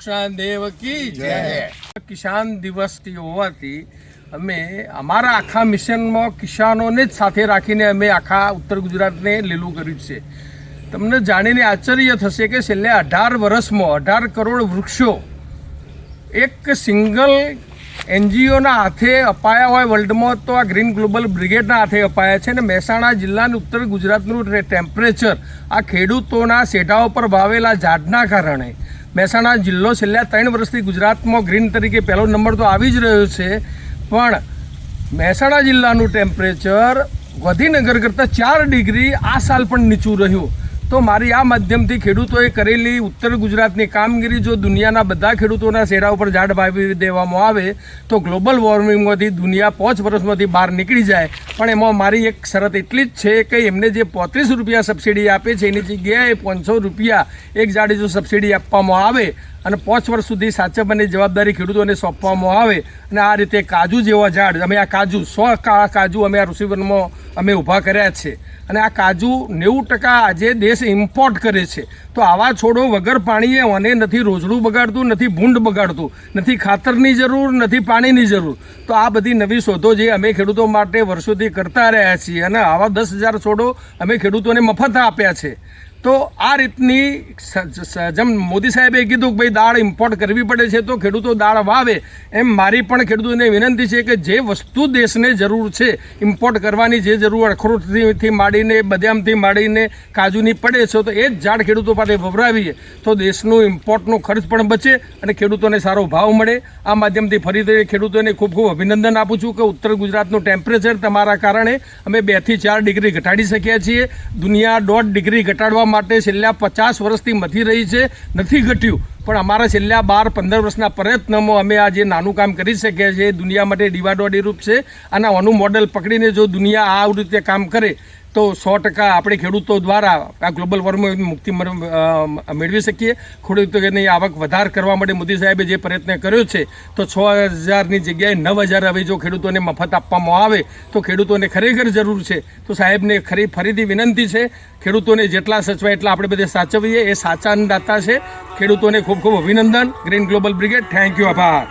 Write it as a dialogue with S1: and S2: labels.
S1: કૃષ્ણ દેવ કી જય। કિસાન દિવસથી હોવાથી અમે અમારા આખા મિશનમાં કિસાનોને જ સાથે રાખીને અમે આખા ઉત્તર ગુજરાતને લીલું કર્યું છે। તમને જાણીને આશ્ચર્ય થશે કે છેલ્લે 18 વર્ષમાં 18 કરોડ વૃક્ષો એક સિંગલ એનજીઓના હાથે અપાયા હોય વર્લ્ડમાં તો આ ગ્રીન ગ્લોબલ બ્રિગેડના હાથે અપાયા છે। અને મહેસાણા જિલ્લાનું ઉત્તર ગુજરાતનું ટેમ્પરેચર આ ખેડૂતોના સેઢાઓ પર વાવેલા ઝાડના કારણે મહેસાણા જિલ્લો છેલ્લા 3 વર્ષથી ગુજરાતમાં ગ્રીન તરીકે પહેલો નંબર તો આવી જ રહ્યો છે, પણ મહેસાણા જિલ્લાનું ટેમ્પરેચર ગાંધીનગર કરતાં 4 ડિગ્રી આ સાલ પણ નીચું રહ્યું। તો મારી આ માધ્યમથી ખેડૂતોએ કરેલી ઉત્તર ગુજરાતની કામગીરી જો દુનિયાના બધા ખેડૂતોના શેડા ઉપર ઝાડ વાવી દેવામાં આવે તો ગ્લોબલ વોર્મિંગમાંથી દુનિયા 5 વર્ષમાંથી બહાર નીકળી જાય। પણ એમાં મારી એક શરત એટલી જ છે કે એમને જે 35 રૂપિયા સબસિડી આપે છે એની જગ્યાએ 500 રૂપિયા એક ઝાડે જો સબસિડી આપવામાં આવે અને 5 વર્ષ સુધી સાચવવાની જવાબદારી ખેડૂતોને સોંપવામાં આવે અને આ રીતે કાજુ જેવા ઝાડ અમે આ કાજુ 100 કાજુ અમે આ ઋષિવનમાં અમે ઊભા કર્યા છે અને આ કાજુ 90% આજે દેશ ઇમ્પોર્ટ કરે છે। તો આવા છોડો વગર પાણીએ અને નથી રોજડું બગાડતું, નથી ભૂંડ બગાડતું, નથી ખાતરની જરૂર, નથી પાણીની જરૂર। તો આ બધી નવી શોધો જે અમે ખેડૂતો માટે વર્ષોથી કરતા રહ્યા છીએ અને આવા 10,000 છોડો અમે ખેડૂતોને મફત આપ્યા છે। તો આ રીતની જેમ મોદી સાહેબે કીધું કે ભાઈ દાળ ઇમ્પોર્ટ કરવી પડે છે તો ખેડૂતો દાળ વાવે, એમ મારી પણ ખેડૂતોને વિનંતી છે કે જે વસ્તુ દેશને જરૂર છે ઇમ્પોર્ટ કરવાની જે જરૂર અખરોટથી માંડીને બદામથી માંડીને કાજુની પડે છે તો એ જ ઝાડ ખેડૂતો પાસે વપરાવીએ તો દેશનું ઇમ્પોર્ટનો ખર્ચ પણ બચે અને ખેડૂતોને સારો ભાવ મળે। આ માધ્યમથી ફરીથી ખેડૂતોને ખૂબ ખૂબ અભિનંદન આપું છું કે ઉત્તર ગુજરાતનું ટેમ્પરેચર તમારા કારણે અમે 2 થી 4 ડિગ્રી ઘટાડી શક્યા છીએ। દુનિયા 1.5 ડિગ્રી ઘટાડવા માટે છેલ્લા 50 વર્ષથી મથી રહી છે, નથી ઘટ્યું, પણ અમારા છેલ્લા 12-15 વર્ષના પ્રયત્નમાં અમે આ જે નાનું કામ કરી શક્યા છીએ દુનિયા માટે દીવાડોડીરૂપ છે। અને આનું મોડલ પકડીને જો દુનિયા આ રીતે કામ કરે તો 100% આપણે ખેડૂતો દ્વારા આ ગ્લોબલ વોર્મિંગ મુક્તિ મેળવી શકીએ। ખેડૂતોની આવક વધાર કરવા માટે મોદી સાહેબે જે પ્રયત્ન કર્યો છે તો 6,000ની જગ્યાએ 9,000 હવે જો ખેડૂતોને મફત આપવામાં આવે તો ખેડૂતોને ખરેખર જરૂર છે। તો સાહેબને ફરીથી વિનંતી છે ખેડૂતોને જેટલા સચવાય એટલા આપણે બધે સાચવીએ, એ સાચા અન્નદાતા છે। ખેડૂતોને ખૂબ ખૂબ અભિનંદન। Green global brigade, thank you, આભાર।